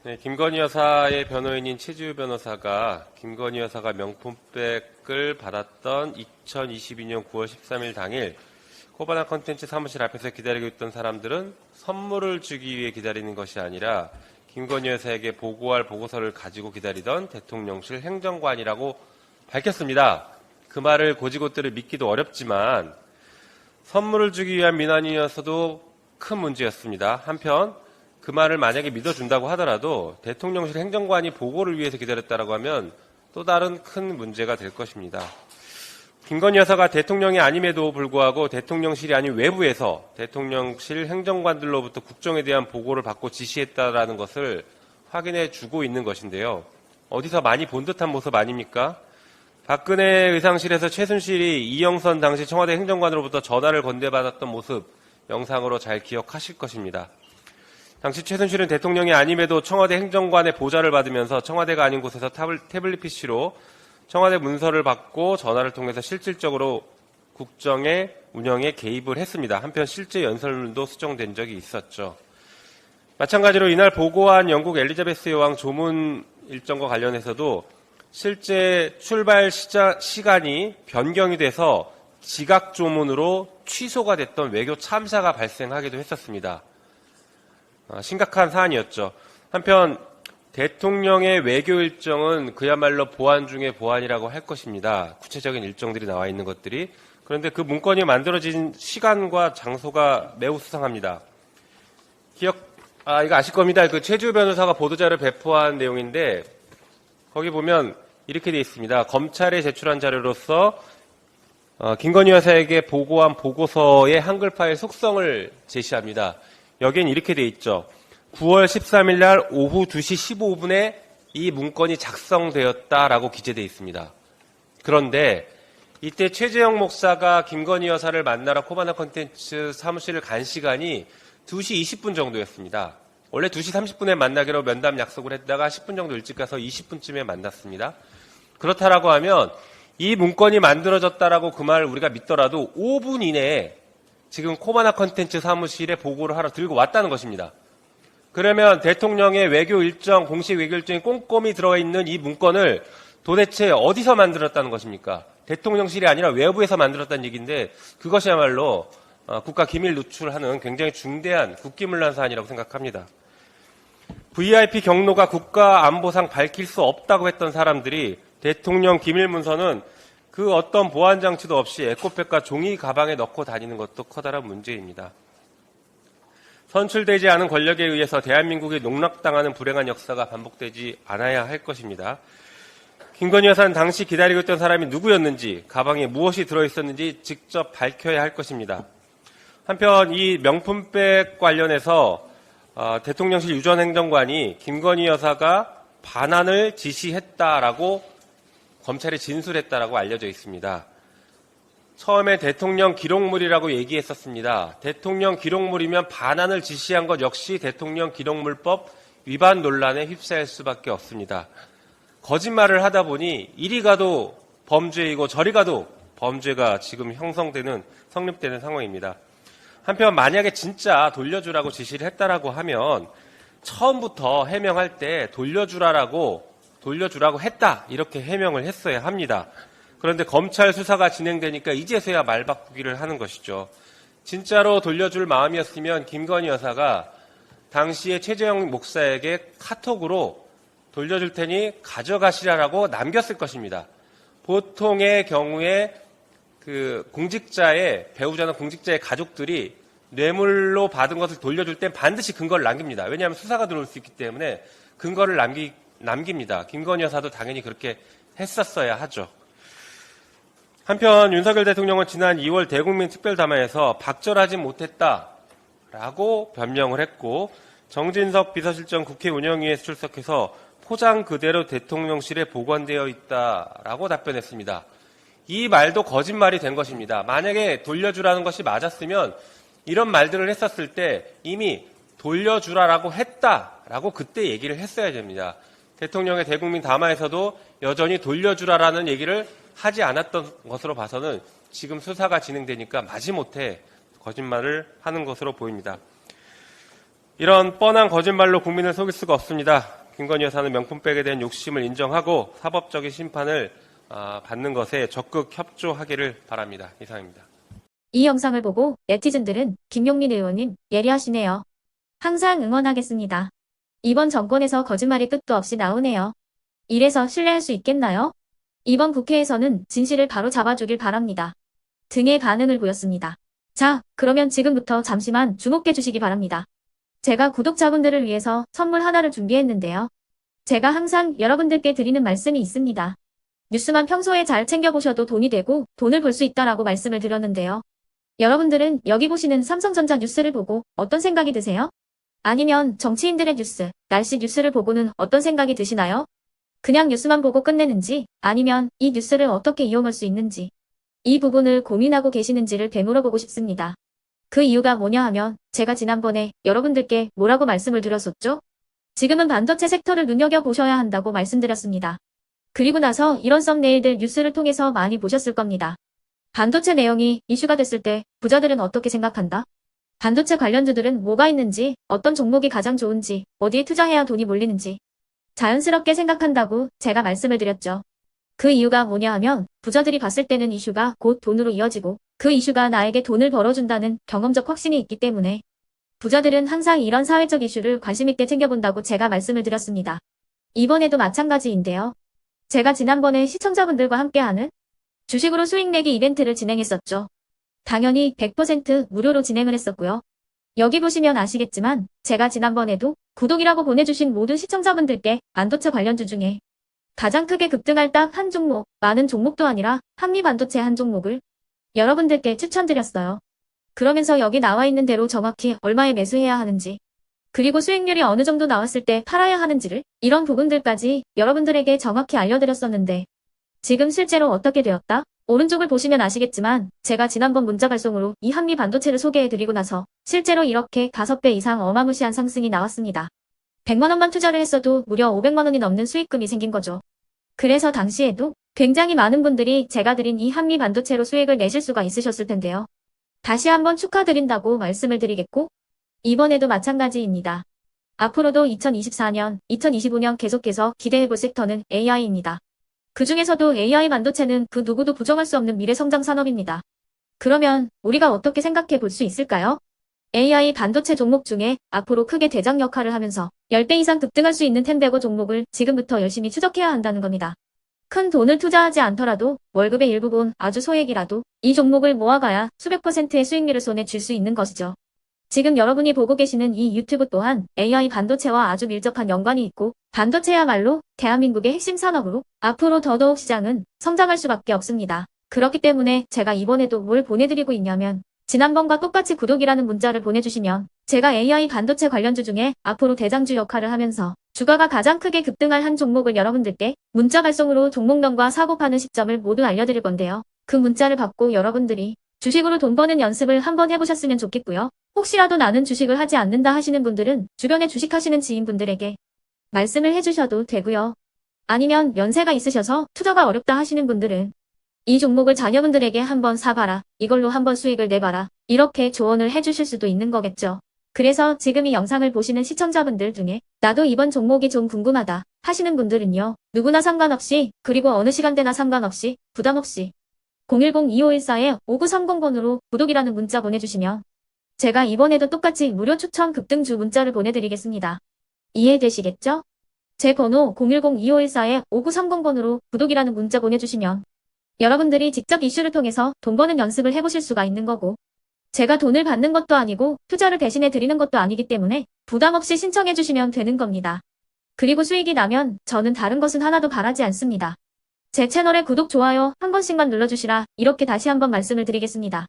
네, 김건희 여사의 변호인인 최지우 변호사가 김건희 여사가 명품백을 받았던 2022년 9월 13일 당일 코바나 컨텐츠 사무실 앞에서 기다리고 있던 사람들은 선물을 주기 위해 기다리는 것이 아니라 김건희 여사에게 보고할 보고서를 가지고 기다리던 대통령실 행정관이라고 밝혔습니다. 그 말을 고지고대로 믿기도 어렵지만 선물을 주기 위한 민원이어서도 큰 문제였습니다. 한편 그 말을 만약에 믿어준다고 하더라도 대통령실 행정관이 보고를 위해서 기다렸다고 하면 또 다른 큰 문제가 될 것입니다. 김건희 여사가 대통령이 아님에도 불구하고 대통령실이 아닌 외부에서 대통령실 행정관들로부터 국정에 대한 보고를 받고 지시했다라는 것을 확인해 주고 있는 것인데요. 어디서 많이 본 듯한 모습 아닙니까? 박근혜 의상실에서 최순실이 이영선 당시 청와대 행정관으로부터 전화를 건네받았던 모습 영상으로 잘 기억하실 것입니다. 당시 최순실은 대통령이 아님에도 청와대 행정관의 보좌를 받으면서 청와대가 아닌 곳에서 태블릿 PC로 청와대 문서를 받고 전화를 통해서 실질적으로 국정의 운영에 개입을 했습니다. 한편 실제 연설문도 수정된 적이 있었죠. 마찬가지로 이날 보고한 영국 엘리자베스 여왕 조문 일정과 관련해서도 실제 출발 시간이 변경이 돼서 지각 조문으로 취소가 됐던 외교 참사가 발생하기도 했었습니다. 심각한 사안이었죠. 한편 대통령의 외교 일정은 그야말로 보안 중의 보안이라고 할 것입니다. 구체적인 일정들이 나와 있는 것들이. 그런데 그 문건이 만들어진 시간과 장소가 매우 수상합니다. 이거 아실 겁니다. 그 최지우 변호사가 보도자를 배포한 내용인데 거기 보면 이렇게 되어 있습니다. 검찰에 제출한 자료로서 김건희 여사에게 보고한 보고서의 한글 파일 속성을 제시합니다. 여기엔 이렇게 돼 있죠. 9월 13일 날 오후 2시 15분에 이 문건이 작성되었다라고 기재되어 있습니다. 그런데 이때 최재형 목사가 김건희 여사를 만나러 코바나 컨텐츠 사무실을 간 시간이 2시 20분 정도였습니다. 원래 2시 30분에 만나기로 면담 약속을 했다가 10분 정도 일찍 가서 20분쯤에 만났습니다. 그렇다라고 하면 이 문건이 만들어졌다라고 그 말을 우리가 믿더라도 5분 이내에 지금 코바나 컨텐츠 사무실에 보고를 하러 들고 왔다는 것입니다. 그러면 대통령의 외교 일정, 공식 외교 일정이 꼼꼼히 들어가 있는 이 문건을 도대체 어디서 만들었다는 것입니까? 대통령실이 아니라 외부에서 만들었다는 얘기인데 그것이야말로 국가 기밀 누출하는 굉장히 중대한 국기문란 사안이라고 생각합니다. VIP 경로가 국가안보상 밝힐 수 없다고 했던 사람들이 대통령 기밀문서는 그 어떤 보안 장치도 없이 에코백과 종이 가방에 넣고 다니는 것도 커다란 문제입니다. 선출되지 않은 권력에 의해서 대한민국이 농락당하는 불행한 역사가 반복되지 않아야 할 것입니다. 김건희 여사는 당시 기다리고 있던 사람이 누구였는지, 가방에 무엇이 들어있었는지 직접 밝혀야 할 것입니다. 한편 이 명품백 관련해서 대통령실 유 전 행정관이 김건희 여사가 반환을 지시했다라고 검찰에 진술했다라고 알려져 있습니다. 처음에 대통령 기록물이라고 얘기했었습니다. 대통령 기록물이면 반환을 지시한 것 역시 대통령 기록물법 위반 논란에 휩싸일 수밖에 없습니다. 거짓말을 하다 보니 이리 가도 범죄이고 저리 가도 범죄가 지금 성립되는 상황입니다. 한편 만약에 진짜 돌려주라고 지시를 했다라고 하면 처음부터 해명할 때 돌려주라고 했다 이렇게 해명을 했어야 합니다. 그런데 검찰 수사가 진행되니까 이제서야 말 바꾸기를 하는 것이죠. 진짜로 돌려줄 마음이었으면 김건희 여사가 당시에 최재형 목사에게 카톡으로 돌려줄 테니 가져가시라라고 남겼을 것입니다. 보통의 경우에 그 배우자나 공직자의 가족들이 뇌물로 받은 것을 돌려줄 땐 반드시 근거를 남깁니다. 왜냐하면 수사가 들어올 수 있기 때문에 근거를 남깁니다. 김건희 여사도 당연히 그렇게 했었어야 하죠. 한편 윤석열 대통령은 지난 2월 대국민 특별담화에서 박절하지 못했다라고 변명을 했고 정진석 비서실장 국회 운영위에서 출석해서 포장 그대로 대통령실에 보관되어 있다라고 답변했습니다. 이 말도 거짓말이 된 것입니다. 만약에 돌려주라는 것이 맞았으면 이런 말들을 했었을 때 이미 돌려주라라고 했다라고 그때 얘기를 했어야 됩니다. 대통령의 대국민 담화에서도 여전히 돌려주라라는 얘기를 하지 않았던 것으로 봐서는 지금 수사가 진행되니까 마지못해 거짓말을 하는 것으로 보입니다. 이런 뻔한 거짓말로 국민을 속일 수가 없습니다. 김건희 여사는 명품백에 대한 욕심을 인정하고 사법적인 심판을 받는 것에 적극 협조하기를 바랍니다. 이상입니다. 이 영상을 보고 네티즌들은 김용민 의원님 예리하시네요. 항상 응원하겠습니다. 이번 정권에서 거짓말이 끝도 없이 나오네요. 이래서 신뢰할 수 있겠나요? 이번 국회에서는 진실을 바로 잡아주길 바랍니다. 등의 반응을 보였습니다. 자, 그러면 지금부터 잠시만 주목해 주시기 바랍니다. 제가 구독자분들을 위해서 선물 하나를 준비했는데요. 제가 항상 여러분들께 드리는 말씀이 있습니다. 뉴스만 평소에 잘 챙겨보셔도 돈이 되고 돈을 벌 수 있다라고 말씀을 드렸는데요. 여러분들은 여기 보시는 삼성전자 뉴스를 보고 어떤 생각이 드세요? 아니면 정치인들의 뉴스, 날씨 뉴스를 보고는 어떤 생각이 드시나요? 그냥 뉴스만 보고 끝내는지 아니면 이 뉴스를 어떻게 이용할 수 있는지 이 부분을 고민하고 계시는지를 되물어보고 싶습니다. 그 이유가 뭐냐 하면 제가 지난번에 여러분들께 뭐라고 말씀을 드렸었죠? 지금은 반도체 섹터를 눈여겨보셔야 한다고 말씀드렸습니다. 그리고 나서 이런 썸네일들 뉴스를 통해서 많이 보셨을 겁니다. 반도체 내용이 이슈가 됐을 때 부자들은 어떻게 생각한다? 반도체 관련주들은 뭐가 있는지, 어떤 종목이 가장 좋은지, 어디에 투자해야 돈이 몰리는지 자연스럽게 생각한다고 제가 말씀을 드렸죠. 그 이유가 뭐냐 하면 부자들이 봤을 때는 이슈가 곧 돈으로 이어지고 그 이슈가 나에게 돈을 벌어준다는 경험적 확신이 있기 때문에 부자들은 항상 이런 사회적 이슈를 관심있게 챙겨본다고 제가 말씀을 드렸습니다. 이번에도 마찬가지인데요. 제가 지난번에 시청자분들과 함께하는 주식으로 수익 내기 이벤트를 진행했었죠. 당연히 100% 무료로 진행을 했었고요. 여기 보시면 아시겠지만 제가 지난번에도 구독이라고 보내주신 모든 시청자분들께 반도체 관련주 중에 가장 크게 급등할 딱 한 종목, 많은 종목도 아니라 한미반도체 한 종목을 여러분들께 추천드렸어요. 그러면서 여기 나와 있는 대로 정확히 얼마에 매수해야 하는지 그리고 수익률이 어느 정도 나왔을 때 팔아야 하는지를 이런 부분들까지 여러분들에게 정확히 알려드렸었는데 지금 실제로 어떻게 되었다? 오른쪽을 보시면 아시겠지만 제가 지난번 문자 발송으로 이 한미 반도체를 소개해드리고 나서 실제로 이렇게 5배 이상 어마무시한 상승이 나왔습니다. 100만 원만 투자를 했어도 무려 500만 원이 넘는 수익금이 생긴 거죠. 그래서 당시에도 굉장히 많은 분들이 제가 드린 이 한미 반도체로 수익을 내실 수가 있으셨을 텐데요. 다시 한번 축하드린다고 말씀을 드리겠고 이번에도 마찬가지입니다. 앞으로도 2024년, 2025년 계속해서 기대해볼 섹터는 AI입니다. 그 중에서도 AI 반도체는 그 누구도 부정할 수 없는 미래성장 산업입니다. 그러면 우리가 어떻게 생각해 볼 수 있을까요? AI 반도체 종목 중에 앞으로 크게 대장 역할을 하면서 10배 이상 급등할 수 있는 텐베고 종목을 지금부터 열심히 추적해야 한다는 겁니다. 큰 돈을 투자하지 않더라도 월급의 일부분 아주 소액이라도 이 종목을 모아가야 수백 %의 수익률을 손에 쥘 수 있는 것이죠. 지금 여러분이 보고 계시는 이 유튜브 또한 AI 반도체와 아주 밀접한 연관이 있고 반도체야말로 대한민국의 핵심 산업으로 앞으로 더더욱 시장은 성장할 수밖에 없습니다. 그렇기 때문에 제가 이번에도 뭘 보내드리고 있냐면 지난번과 똑같이 구독이라는 문자를 보내주시면 제가 AI 반도체 관련주 중에 앞으로 대장주 역할을 하면서 주가가 가장 크게 급등할 한 종목을 여러분들께 문자 발송으로 종목명과 사고 파는 시점을 모두 알려드릴 건데요. 그 문자를 받고 여러분들이 주식으로 돈 버는 연습을 한번 해보셨으면 좋겠고요. 혹시라도 나는 주식을 하지 않는다 하시는 분들은 주변에 주식하시는 지인분들에게 말씀을 해주셔도 되고요. 아니면 연세가 있으셔서 투자가 어렵다 하시는 분들은 이 종목을 자녀분들에게 한번 사봐라. 이걸로 한번 수익을 내봐라. 이렇게 조언을 해주실 수도 있는 거겠죠. 그래서 지금 이 영상을 보시는 시청자분들 중에 나도 이번 종목이 좀 궁금하다 하시는 분들은요. 누구나 상관없이 그리고 어느 시간대나 상관없이 부담없이 010-2514-5930번으로 구독이라는 문자 보내주시면 제가 이번에도 똑같이 무료 추천 급등주 문자를 보내드리겠습니다. 이해되시겠죠? 제 번호 010-2514-5930번으로 구독이라는 문자 보내주시면 여러분들이 직접 이슈를 통해서 돈 버는 연습을 해보실 수가 있는 거고 제가 돈을 받는 것도 아니고 투자를 대신해 드리는 것도 아니기 때문에 부담 없이 신청해 주시면 되는 겁니다. 그리고 수익이 나면 저는 다른 것은 하나도 바라지 않습니다. 제 채널에 구독, 좋아요 한 번씩만 눌러주시라 이렇게 다시 한번 말씀을 드리겠습니다.